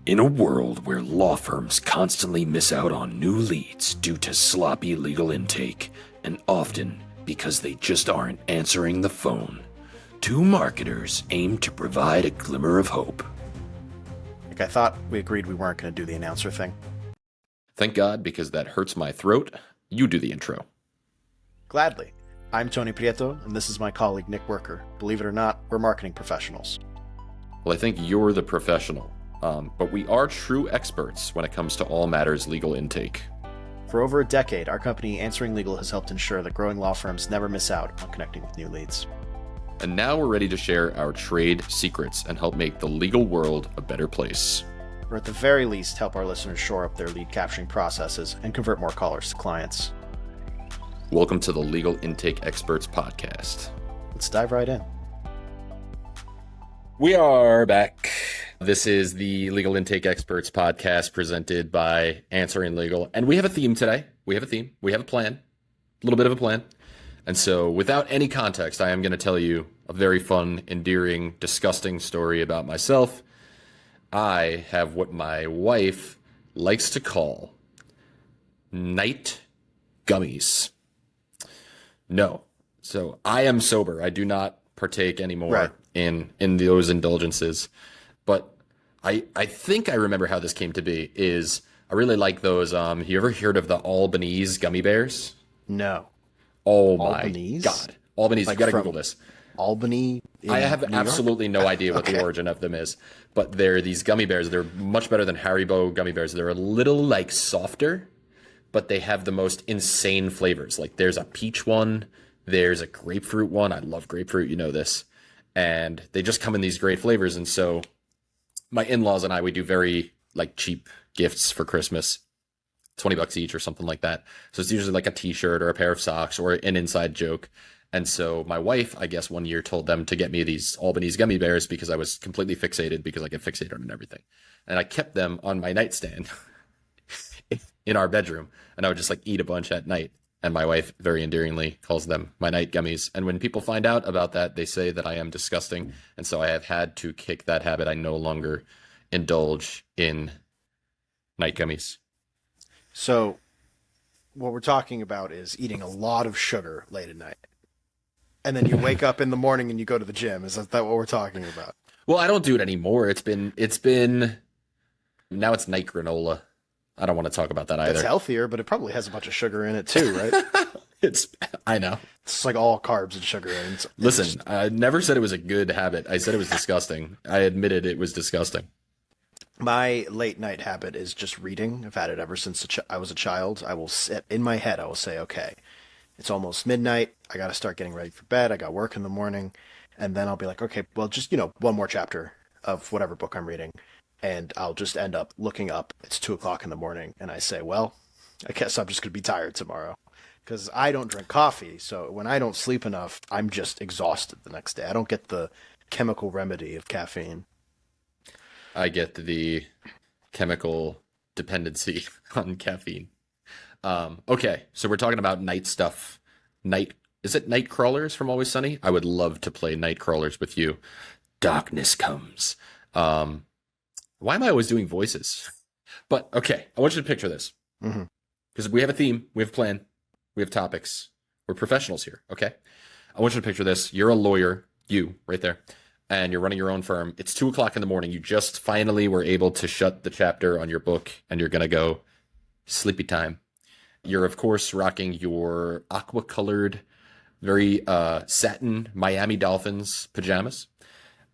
In a world where law firms constantly miss out on new leads due to sloppy legal intake, and often because they just aren't answering the phone, two marketers aim to provide a glimmer of hope. I thought we agreed we weren't going to do the announcer thing. Thank God, because that hurts my throat. You do the intro. Gladly. I'm Tony Prieto, and this is my colleague Nick Werker. Believe it or not, we're marketing professionals. Well, I think you're the professional, but we are true experts when it comes to all matters legal intake. For over a decade, our company, Answering Legal, has helped ensure that growing law firms never miss out on connecting with new leads. And now we're ready to share our trade secrets and help make the legal world a better place. Or at the very least, help our listeners shore up their lead capturing processes and convert more callers to clients. Welcome to the Legal Intake Experts Podcast. Let's dive right in. We are back. This is the Legal Intake Experts Podcast presented by Answering Legal. And we have a theme today. We have a plan. A little bit of a plan. And so without any context, I am going to tell you a very fun, endearing, disgusting story about myself. I have what my wife likes to call night gummies. No. So I am sober. I do not partake anymore in those indulgences. But I think I remember how this came to be is I really like those. You ever heard of the Albanese gummy bears? No. Oh Albanese? my God. Albanese, Like you got to from Google this. Albany? I have absolutely no idea what Okay. the origin of them is, but they're these gummy bears. They're much better than Haribo gummy bears. They're a little like softer, but they have the most insane flavors. Like there's a peach one, there's a grapefruit one. I love grapefruit, you know this. And they just come in these great flavors. And so my in-laws and I, we do very like cheap gifts for Christmas. $20 each or something like that. So it's usually like a t-shirt or a pair of socks or an inside joke. And so my wife, I guess one year told them to get me these Albanese gummy bears because I was completely fixated because I get fixated on everything. And I kept them on my nightstand in our bedroom. And I would just like eat a bunch at night. And my wife very endearingly calls them my night gummies. And when people find out about that, they say that I am disgusting. And so I have had to kick that habit. I no longer indulge in night gummies. So, what we're talking about is eating a lot of sugar late at night. And then you wake up in the morning and you go to the gym. Is that what we're talking about? Well, I don't do it anymore. It's been now it's night granola. I don't want to talk about that either. It's healthier, but it probably has a bunch of sugar in it too, right? I know. It's like all carbs and sugar. And Listen, I never said it was a good habit. I said it was disgusting. I admitted it was disgusting. My late night habit is just reading. I've had it ever since I was a child. I will sit in my head. I will say, okay, it's almost midnight. I got to start getting ready for bed. I got work in the morning. And then I'll be like, okay, well, just, one more chapter of whatever book I'm reading. And I'll just end up looking up. It's 2:00 in the morning. And I say, well, I guess I'm just going to be tired tomorrow because I don't drink coffee. So when I don't sleep enough, I'm just exhausted the next day. I don't get the chemical remedy of caffeine. I get the chemical dependency on caffeine. Okay, so we're talking about night stuff. Is it night crawlers from Always Sunny? I would love to play night crawlers with you. Darkness comes. Why am I always doing voices? But okay, I want you to picture this. Because we have a theme, we have a plan, we have topics. We're professionals here, okay? I want you to picture this. You're a lawyer, you, right there. And you're running your own firm. It's 2:00 in the morning. You just finally were able to shut the chapter on your book and you're going to go sleepy time. You're, of course, rocking your aqua-colored, very satin Miami Dolphins pajamas.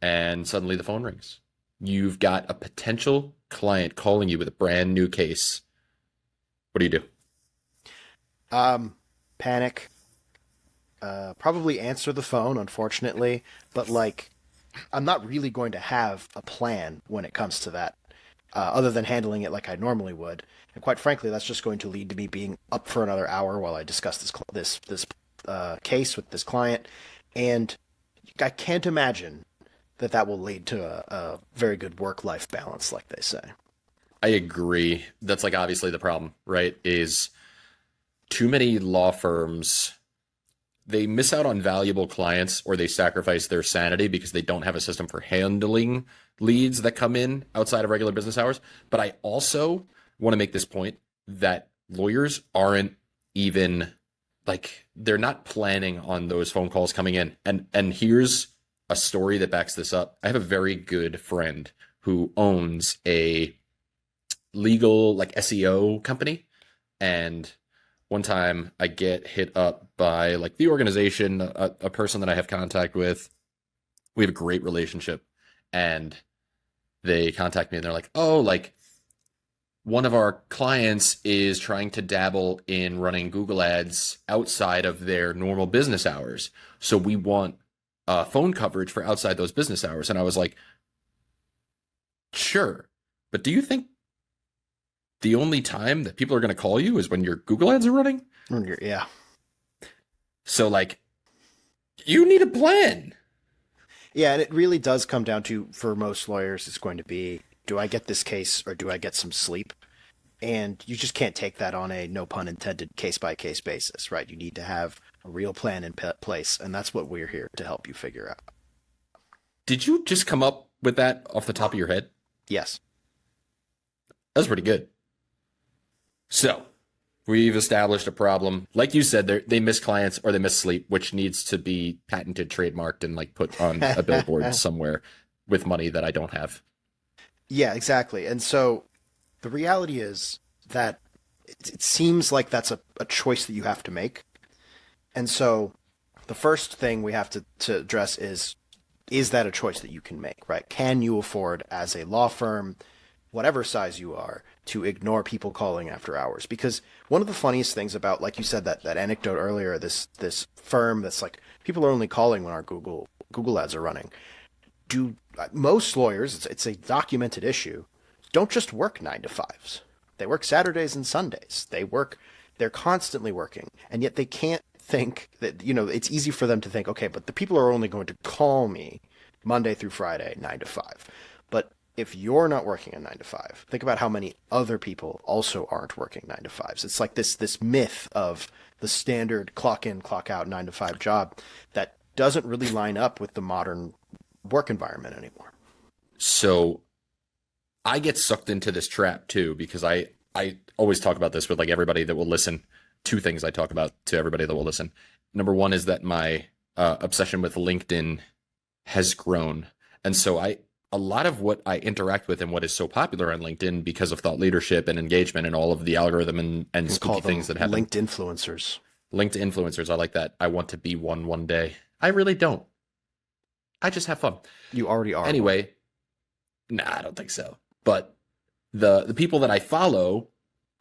And suddenly the phone rings. You've got a potential client calling you with a brand new case. What do you do? Panic. Probably answer the phone, unfortunately. But I'm not really going to have a plan when it comes to that, other than handling it like I normally would. And quite frankly, that's just going to lead to me being up for another hour while I discuss this case with this client. And I can't imagine that will lead to a very good work-life balance, like they say. I agree. That's obviously the problem, right? Is too many law firms they miss out on valuable clients or they sacrifice their sanity because they don't have a system for handling leads that come in outside of regular business hours. But I also want to make this point that lawyers aren't even like, they're not planning on those phone calls coming in. And here's a story that backs this up. I have a very good friend who owns a legal like SEO company, and one time I get hit up by like the organization, a person that I have contact with. We have a great relationship, and they contact me and they're like, oh, like one of our clients is trying to dabble in running Google ads outside of their normal business hours. So we want phone coverage for outside those business hours. And I was like, sure. But do you think the only time that people are going to call you is when your Google ads are running? Yeah. So like, you need a plan. Yeah, and it really does come down to, for most lawyers, it's going to be, do I get this case or do I get some sleep? And you just can't take that on a, no pun intended, case-by-case basis, right? You need to have a real plan in place, and that's what we're here to help you figure out. Did you just come up with that off the top of your head? Yes. That's pretty good. So, we've established a problem. Like you said, they miss clients or they miss sleep, which needs to be patented, trademarked, and like put on a billboard somewhere with money that I don't have. Yeah, exactly. And so the reality is that it seems like that's a choice that you have to make. And so the first thing we have to address is that a choice that you can make, right? Can you afford, as a law firm, whatever size you are, to ignore people calling after hours? Because one of the funniest things about, like you said, that anecdote earlier, this firm that's like, people are only calling when our Google ads are running. Most lawyers, it's a documented issue, don't just work 9 to 5s. They work Saturdays and Sundays. They're constantly working, and yet they can't think that, it's easy for them to think, okay, but the people are only going to call me Monday through Friday, 9 to 5. But if you're not working a 9 to 5, think about how many other people also aren't working 9 to 5s. It's like this myth of the standard clock in, clock out 9 to 5 job that doesn't really line up with the modern work environment anymore. So I get sucked into this trap too, because I always talk about this with like everybody that will listen. Two things I talk about to everybody that will listen. Number one is that my obsession with LinkedIn has grown. And so a lot of what I interact with and what is so popular on LinkedIn because of thought leadership and engagement and all of the algorithm and spooky things that happen. Linked influencers. Linked influencers. I like that. I want to be one day. I really don't. I just have fun. You already are. Anyway, nah, I don't think so. But the people that I follow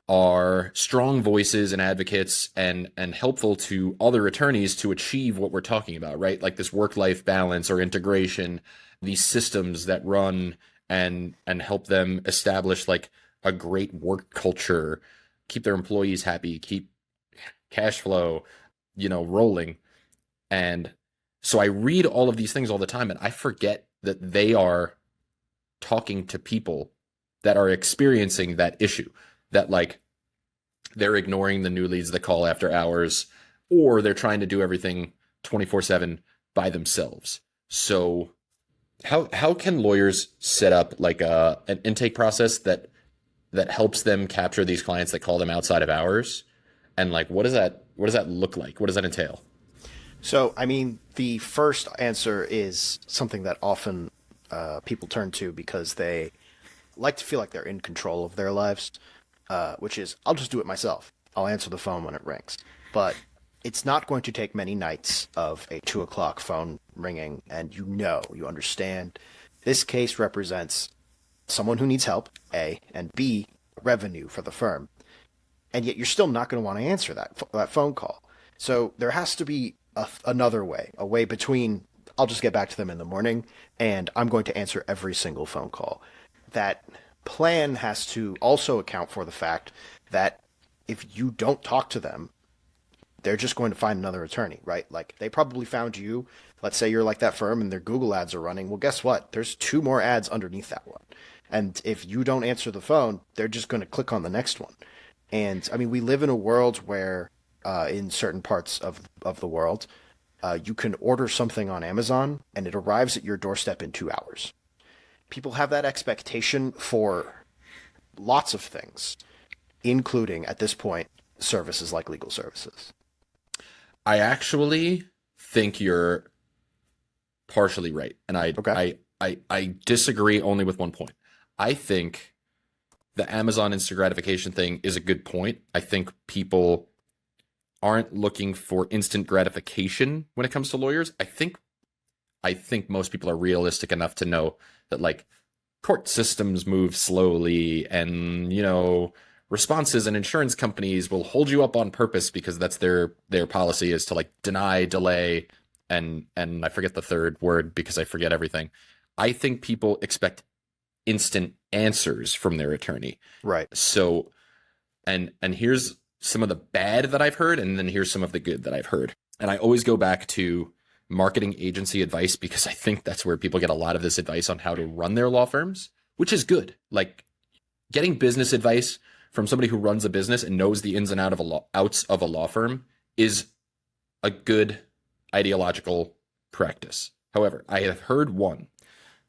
are strong voices and advocates and helpful to other attorneys to achieve what we're talking about, right? Like this work-life balance or integration, these systems that run and help them establish like a great work culture, keep their employees happy, keep cash flow, rolling. And so I read all of these things all the time, and I forget that they are talking to people that are experiencing that issue, that like they're ignoring the new leads that call after hours, or they're trying to do everything 24/7 by themselves. So how can lawyers set up like an intake process that helps them capture these clients that call them outside of hours? And like, what does that look like? What does that entail? So, I mean, the first answer is something that often people turn to because they like to feel like they're in control of their lives, which is, I'll just do it myself. I'll answer the phone when it rings. But it's not going to take many nights of a 2 o'clock phone ringing, and you understand this case represents someone who needs help, A, and B, revenue for the firm. And yet you're still not going to want to answer that phone call. So there has to be another way, a way between, I'll just get back to them in the morning, and I'm going to answer every single phone call. That plan has to also account for the fact that if you don't talk to them, they're just going to find another attorney, right? Like they probably found you. Let's say you're like that firm and their Google ads are running. Well, guess what? There's 2 more ads underneath that one. And if you don't answer the phone, they're just going to click on the next one. And I mean, we live in a world where in certain parts of the world, you can order something on Amazon and it arrives at your doorstep in 2 hours. People have that expectation for lots of things, including, at this point, services like legal services. I actually think you're partially right, and I disagree only with one point. I think the Amazon instant gratification thing is a good point. I think people aren't looking for instant gratification when it comes to lawyers. I think most people are realistic enough to know that like court systems move slowly, and responses and insurance companies will hold you up on purpose because that's their policy, is to like deny, delay, and I forget the third word because I forget everything. I think people expect instant answers from their attorney. Right. So, and here's some of the bad that I've heard, and then here's some of the good that I've heard. And I always go back to marketing agency advice because I think that's where people get a lot of this advice on how to run their law firms, which is good. Like getting business advice from somebody who runs a business and knows the ins and outs of a law firm is a good ideological practice. However, I have heard one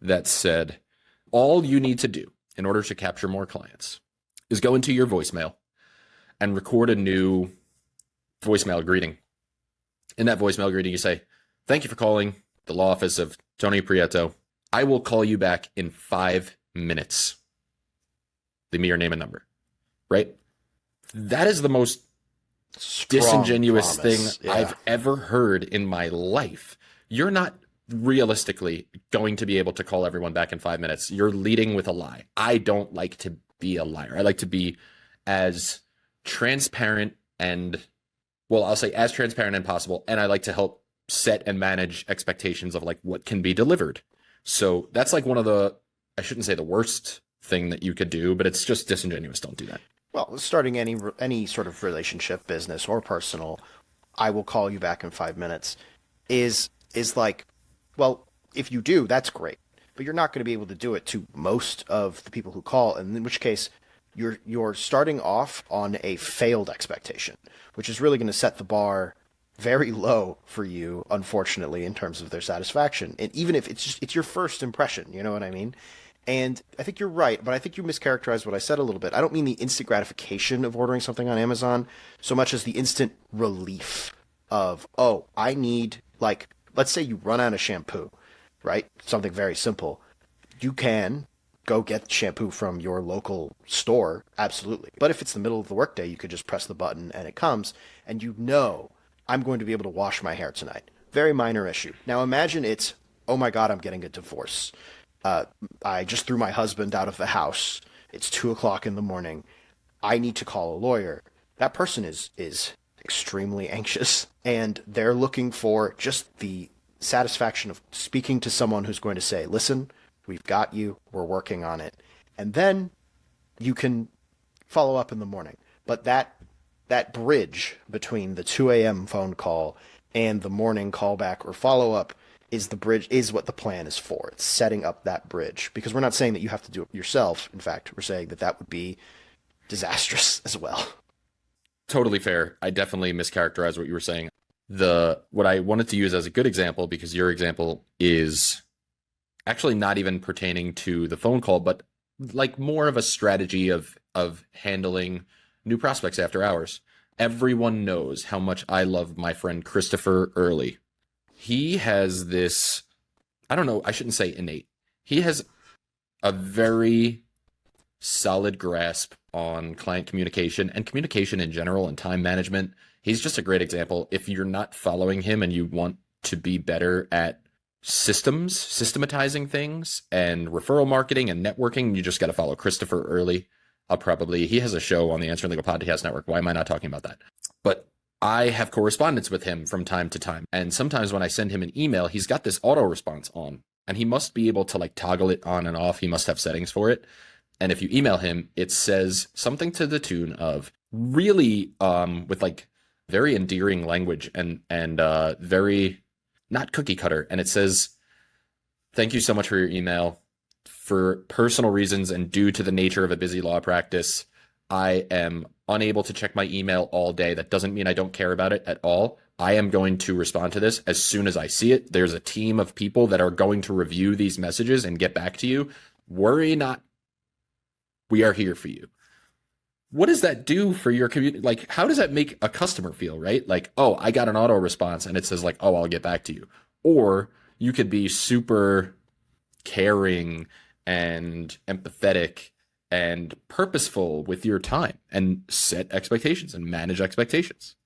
that said, all you need to do in order to capture more clients is go into your voicemail and record a new voicemail greeting. In that voicemail greeting, you say, "Thank you for calling the law office of Tony Prieto. I will call you back in 5 minutes. Leave me your name and number." Right? That is the most Strong disingenuous promise. thing I've ever heard in my life. You're not realistically going to be able to call everyone back in 5 minutes. You're leading with a lie. I don't like to be a liar. I like to be as transparent and, well, I'll say as transparent as possible. And I like to help set and manage expectations of like what can be delivered. So that's like one of the, I shouldn't say the worst thing that you could do, but it's just disingenuous. Don't do that. Well, starting any sort of relationship, business or personal, I will call you back in 5 minutes is like, well, if you do, that's great, but you're not going to be able to do it to most of the people who call, and in which case you're starting off on a failed expectation, which is really going to set the bar very low for you, unfortunately, in terms of their satisfaction. And even if it's your first impression, you know what I mean? And I think you're right, but I think you mischaracterized what I said a little bit. I don't mean the instant gratification of ordering something on Amazon so much as the instant relief of, oh, I need, like, let's say you run out of shampoo, right? Something very simple. You can go get shampoo from your local store, absolutely. But if it's the middle of the workday, you could just press the button and it comes, and I'm going to be able to wash my hair tonight. Very minor issue. Now imagine it's, oh my God, I'm getting a divorce. I just threw my husband out of the house. It's 2:00 in the morning. I need to call a lawyer. That person is extremely anxious, and they're looking for just the satisfaction of speaking to someone who's going to say, listen, we've got you, we're working on it. And then you can follow up in the morning. But that bridge between the 2 a.m. phone call and the morning callback or follow-up is what the plan is for. It's setting up that bridge, because we're not saying that you have to do it yourself. In fact, we're saying that would be disastrous as well. Totally fair. I definitely mischaracterized what you were saying. What I wanted to use as a good example, because your example is actually not even pertaining to the phone call, but like more of a strategy of handling new prospects after hours. Everyone knows how much I love my friend Christopher Early. He has this, I don't know, I shouldn't say innate. He has a very solid grasp on client communication and communication in general and time management. He's just a great example. If you're not following him and you want to be better at systematizing things and referral marketing and networking, you just got to follow Christopher Early. He has a show on the Answering Legal Podcast Network. Why am I not talking about that? But I have correspondence with him from time to time. And sometimes when I send him an email, he's got this auto response on, and he must be able to like toggle it on and off. He must have settings for it. And if you email him, it says something to the tune of really, with like very endearing language and very not cookie cutter. And it says, "Thank you so much for your email. For personal reasons and due to the nature of a busy law practice, I am unable to check my email all day. That doesn't mean I don't care about it at all. I am going to respond to this as soon as I see it. There's a team of people that are going to review these messages and get back to you. Worry not. We are here for you. What does that do for your community? Like, how does that make a customer feel, right? Like, oh, I got an auto response and it says like, oh, I'll get back to you. Or you could be super caring and empathetic and purposeful with your time and set expectations and manage expectations.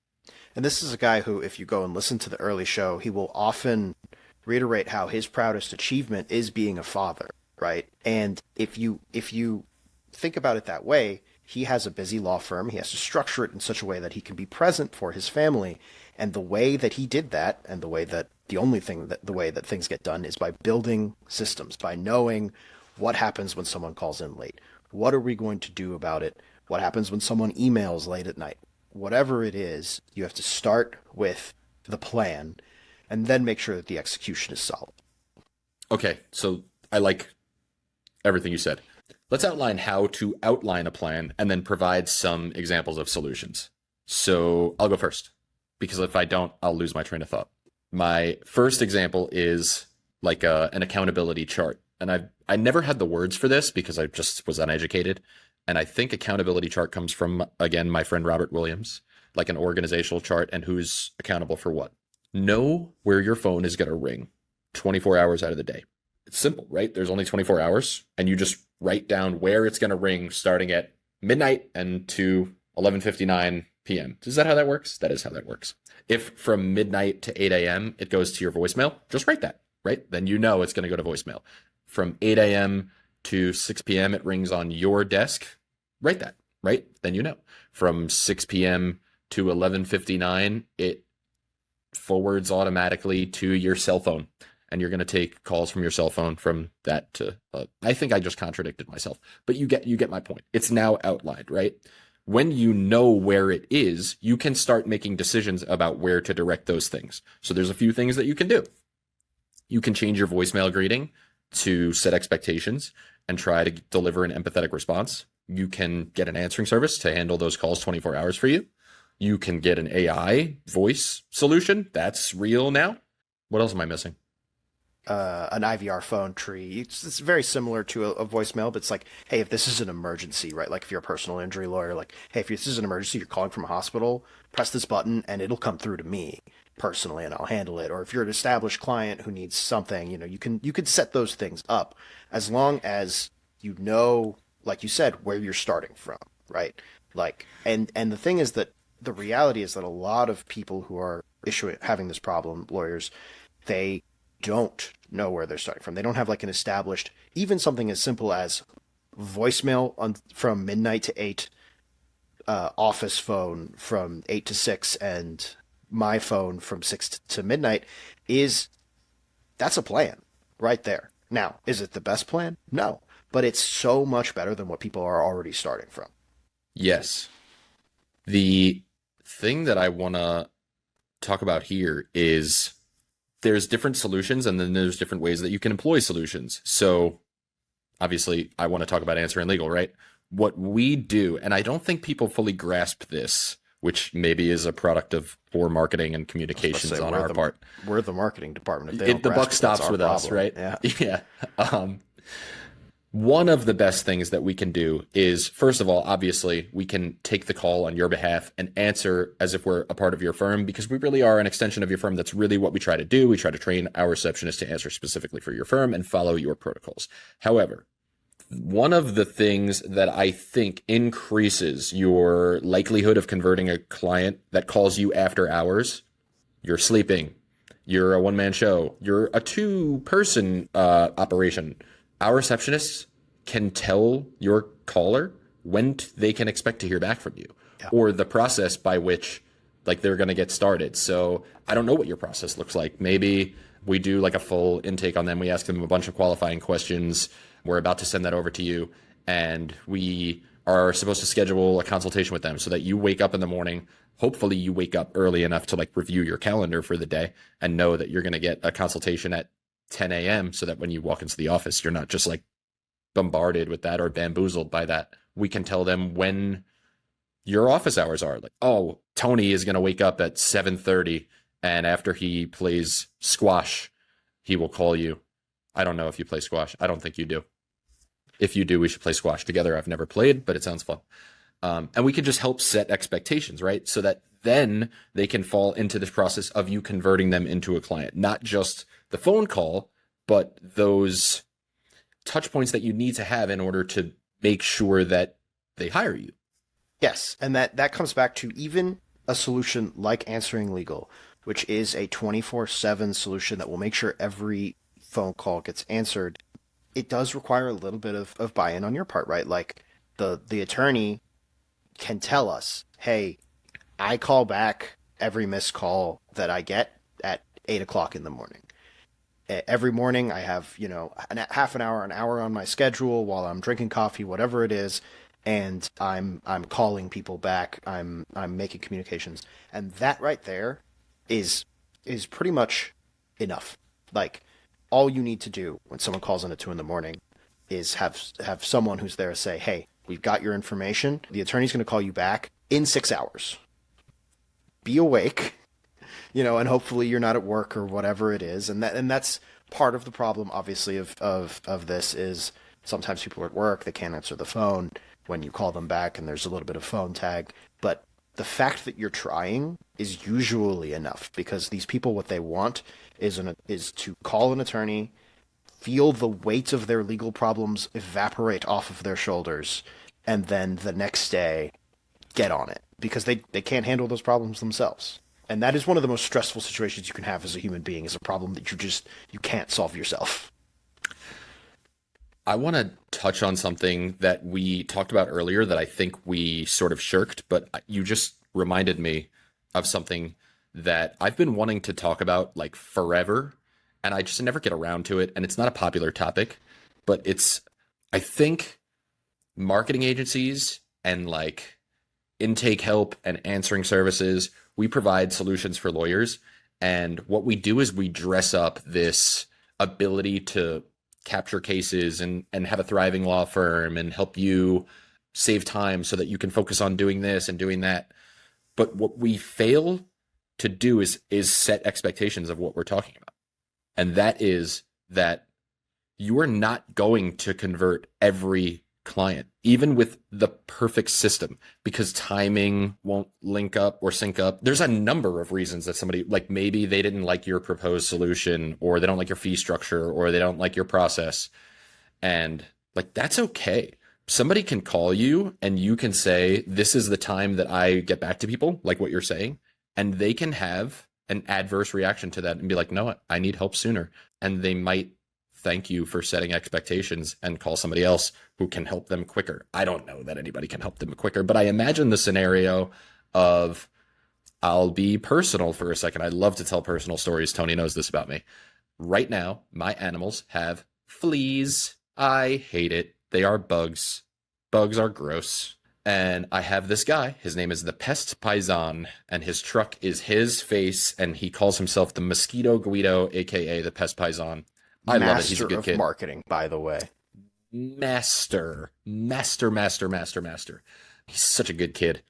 And this is a guy who, if you go and listen to the early show, he will often reiterate how his proudest achievement is being a father, right? And if you think about it that way, he has a busy law firm. He has to structure it in such a way that he can be present for his family. And the way that he did that, and the way that things get done is by building systems, by knowing what happens when someone calls in late. What are we going to do about it? What happens when someone emails late at night? Whatever it is, you have to start with the plan and then make sure that the execution is solid. Okay, so I like everything you said. Let's outline how to outline a plan and then provide some examples of solutions. So I'll go first, because if I don't, I'll lose my train of thought. My first example is like an accountability chart. And I never had the words for this because I just was uneducated. And I think accountability chart comes from, again, my friend Robert Williams, like an organizational chart and who's accountable for what. Know where your phone is going to ring 24 hours out of the day. It's simple, right? There's only 24 hours and you just write down where it's going to ring starting at midnight and to 11:59 p.m. Is that how that works? That is how that works. If from midnight to 8 a.m. it goes to your voicemail, just write that, right? Then you know it's going to go to voicemail. From 8 a.m. to 6 p.m. it rings on your desk, write that, right? Then you know. From 6 p.m. to 11:59 it forwards automatically to your cell phone. And you're going to take calls from your cell phone from that to, I think I just contradicted myself, but you get my point. It's now outlined, right? When you know where it is, you can start making decisions about where to direct those things. So there's a few things that you can do. You can change your voicemail greeting to set expectations and try to deliver an empathetic response. You can get an answering service to handle those calls 24 hours for you. You can get an AI voice solution. That's real now. What else am I missing? An IVR phone tree. It's very similar to a voicemail, but it's like, hey, if this is an emergency, right? Like if you're a personal injury lawyer, like, hey, if this is an emergency, you're calling from a hospital, press this button and it'll come through to me personally and I'll handle it. Or if you're an established client who needs something, you could set those things up as long as you know, like you said, where you're starting from, right? Like, and the thing is that the reality is that a lot of people who are having this problem, lawyers, they don't know where they're starting from. They don't have like an established, even something as simple as voicemail from midnight to 8, office phone from 8 to 6, and my phone from 6 to midnight that's a plan right there. Now, is it the best plan? No, but it's so much better than what people are already starting from. Yes. The thing that I want to talk about here is there's different solutions and then there's different ways that you can employ solutions. So obviously I want to talk about Answer and Legal, right? What we do, and I don't think people fully grasp this, which maybe is a product of poor marketing and communications on our part. We're the marketing department. If they don't the grasp buck stops with us, right? Yeah. Yeah. One of the best things that we can do is, first of all, obviously, we can take the call on your behalf and answer as if we're a part of your firm, because we really are an extension of your firm. That's really what we try to do. We try to train our receptionists to answer specifically for your firm and follow your protocols. However, one of the things that I think increases your likelihood of converting a client that calls you after hours, you're sleeping, you're a one-man show, you're a two-person operation. Our receptionists can tell your caller when they can expect to hear back from you, or the process by which like they're going to get started. So I don't know what your process looks like. Maybe we do like a full intake on them. We ask them a bunch of qualifying questions. We're about to send that over to you, and we are supposed to schedule a consultation with them so that you wake up in the morning. Hopefully you wake up early enough to like review your calendar for the day and know that you're going to get a consultation at 10 a.m. so that when you walk into the office, you're not just like bombarded with that or bamboozled by that. We can tell them when your office hours are. Like, oh, Tony is going to wake up at 7:30, and after he plays squash, he will call you. I don't know if you play squash. I don't think you do. If you do, we should play squash together. I've never played, but it sounds fun. And we can just help set expectations, right? So that then they can fall into this process of you converting them into a client, not just the phone call, but those touch points that you need to have in order to make sure that they hire you. Yes, and that comes back to even a solution like Answering Legal, which is a 24/7 solution that will make sure every phone call gets answered. It does require a little bit of buy-in on your part, right? Like the attorney can tell us, hey, I call back every missed call that I get at 8 o'clock in the morning. Every morning I have, half an hour on my schedule while I'm drinking coffee, whatever it is, and I'm calling people back. I'm making communications. And that right there is pretty much enough. Like, all you need to do when someone calls in at 2 in the morning is have someone who's there say, hey, we've got your information. The attorney's going to call you back in 6 hours. Be awake, and hopefully you're not at work or whatever it is. And that's part of the problem, obviously, of this is sometimes people are at work, they can't answer the phone when you call them back, and there's a little bit of phone tag. But the fact that you're trying is usually enough, because these people, what they want is to call an attorney, feel the weight of their legal problems evaporate off of their shoulders, and then the next day get on it, because they can't handle those problems themselves. And that is one of the most stressful situations you can have as a human being, is a problem that you can't solve yourself. I want to touch on something that we talked about earlier that I think we sort of shirked, but you just reminded me of something that I've been wanting to talk about like forever, and I just never get around to it. And it's not a popular topic, but I think marketing agencies and like intake help and answering services, we provide solutions for lawyers. And what we do is we dress up this ability to capture cases and have a thriving law firm and help you save time so that you can focus on doing this and doing that. But what we fail to do is set expectations of what we're talking about. And that is that you are not going to convert every client, even with the perfect system, because timing won't link up or sync up. There's a number of reasons that somebody, like, maybe they didn't like your proposed solution, or they don't like your fee structure, or they don't like your process. And like, that's okay. Somebody can call you and you can say, this is the time that I get back to people, like what you're saying. And they can have an adverse reaction to that and be like, no, I need help sooner. And they might thank you for setting expectations and call somebody else who can help them quicker. I don't know that anybody can help them quicker, but I imagine the scenario of, I'll be personal for a second. I love to tell personal stories. Tony knows this about me. Right now, my animals have fleas. I hate it. They are bugs. Bugs are gross. And I have this guy, his name is the Pest Paisan, and his truck is his face, and he calls himself the Mosquito Guido, aka the Pest Paisan. I love it. He's a good kid. Marketing, by the way. Master. He's such a good kid.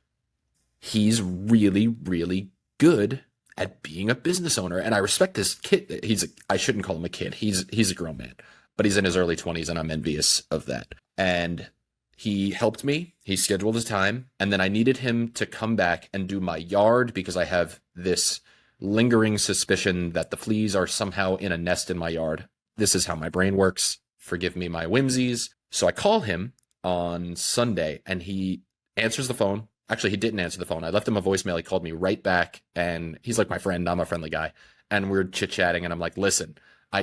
He's really, really good at being a business owner. And I respect this kid. I shouldn't call him a kid. He's a grown man, but he's in his early 20s, and I'm envious of that. And he helped me. He scheduled his time. And then I needed him to come back and do my yard, because I have this lingering suspicion that the fleas are somehow in a nest in my yard. This is how my brain works. Forgive me my whimsies. So I call him on Sunday, and he answers the phone. Actually, he didn't answer the phone. I left him a voicemail. He called me right back, and he's like my friend. I'm a friendly guy. And we're chit-chatting, and I'm like, listen,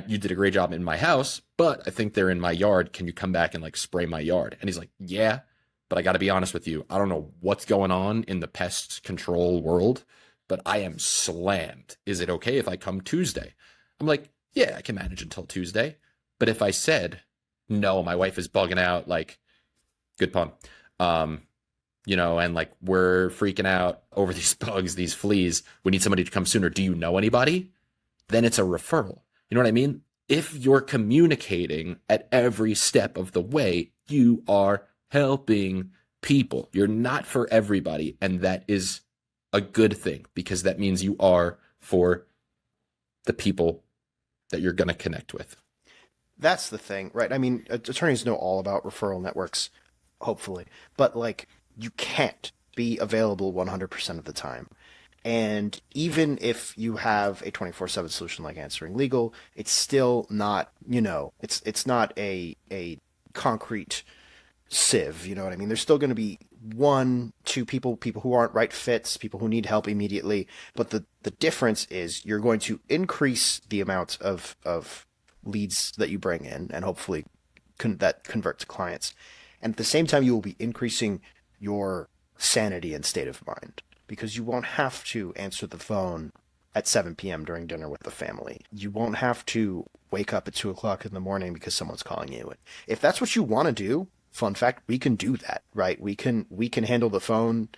you did a great job in my house, but I think they're in my yard. Can you come back and like spray my yard? And he's like, yeah, but I got to be honest with you. I don't know what's going on in the pest control world, but I am slammed. Is it okay if I come Tuesday? I'm like, yeah, I can manage until Tuesday. But if I said, no, my wife is bugging out, like, good pun, and like, we're freaking out over these bugs, these fleas, we need somebody to come sooner. Do you know anybody? Then it's a referral. You know what I mean? If you're communicating at every step of the way, you are helping people. You're not for everybody. And that is a good thing, because that means you are for the people that you're going to connect with. That's the thing, right? I mean, attorneys know all about referral networks, hopefully, but like, you can't be available 100% of the time. And even if you have a 24/7 solution like Answering Legal, it's still not, it's not a concrete sieve, you know what I mean? There's still going to be 1, 2 people who aren't right fits, people who need help immediately. But the difference is you're going to increase the amount of leads that you bring in, and hopefully that convert to clients. And at the same time, you will be increasing your sanity and state of mind, because you won't have to answer the phone at 7 p.m. during dinner with the family. You won't have to wake up at 2 o'clock in the morning because someone's calling you. If that's what you want to do, fun fact, we can do that, right? We can handle the phone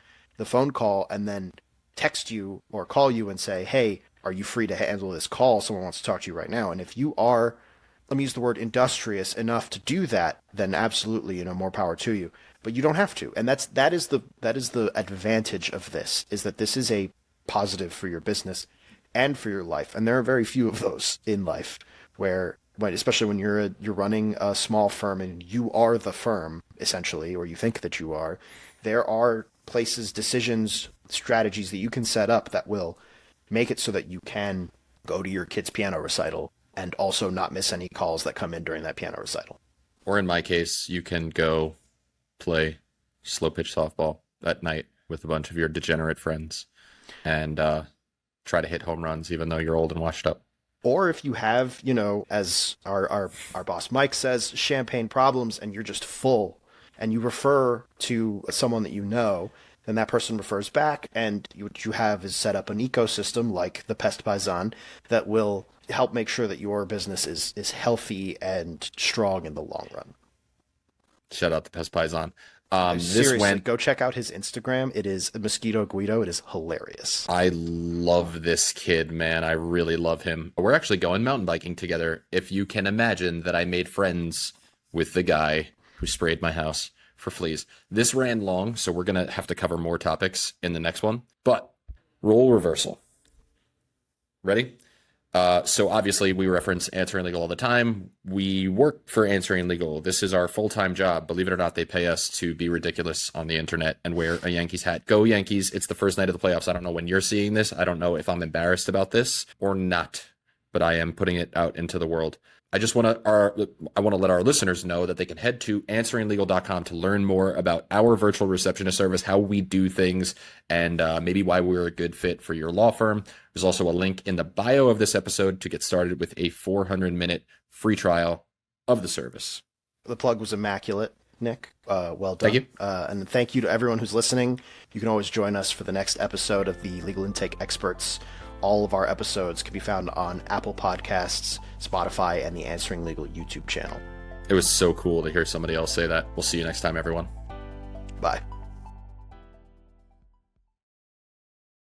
call, and then text you or call you and say, hey, are you free to handle this call? Someone wants to talk to you right now. And if you are, let me use the word industrious enough to do that, then absolutely, more power to you. But you don't have to. And that is the advantage of this, is that this is a positive for your business and for your life. And there are very few of those in life where, especially when you're running a small firm and you are the firm, essentially, or you think that you are, there are places, decisions, strategies that you can set up that will make it so that you can go to your kid's piano recital and also not miss any calls that come in during that piano recital. Or in my case, you can go play slow pitch softball at night with a bunch of your degenerate friends and try to hit home runs, even though you're old and washed up. Or if you have, as our boss Mike says, champagne problems, and you're just full, and you refer to someone that you know, then that person refers back, and what you have is set up an ecosystem like the Pest Paisan that will help make sure that your business is healthy and strong in the long run. Shout out to Pest Paisan. Seriously, go check out his Instagram. It is Mosquito Guido. It is hilarious. I love this kid, man. I really love him. We're actually going mountain biking together. If you can imagine that I made friends with the guy who sprayed my house for fleas. This ran long, so we're going to have to cover more topics in the next one. But role reversal. Ready? So obviously we reference Answering Legal all the time. We work for Answering Legal. This is our full-time job. Believe it or not, they pay us to be ridiculous on the internet and wear a Yankees hat. Go Yankees. It's the first night of the playoffs. I don't know when you're seeing this. I don't know if I'm embarrassed about this or not, but I am putting it out into the world. I want to let our listeners know that they can head to answeringlegal.com to learn more about our virtual receptionist service, how we do things, and maybe why we're a good fit for your law firm. There's also a link in the bio of this episode to get started with a 400-minute free trial of the service. The plug was immaculate, Nick. Well done. Thank you. And thank you to everyone who's listening. You can always join us for the next episode of the Legal Intake Experts. All of our episodes can be found on Apple Podcasts, Spotify, and the Answering Legal YouTube channel. It was so cool to hear somebody else say that. We'll see you next time, everyone. Bye.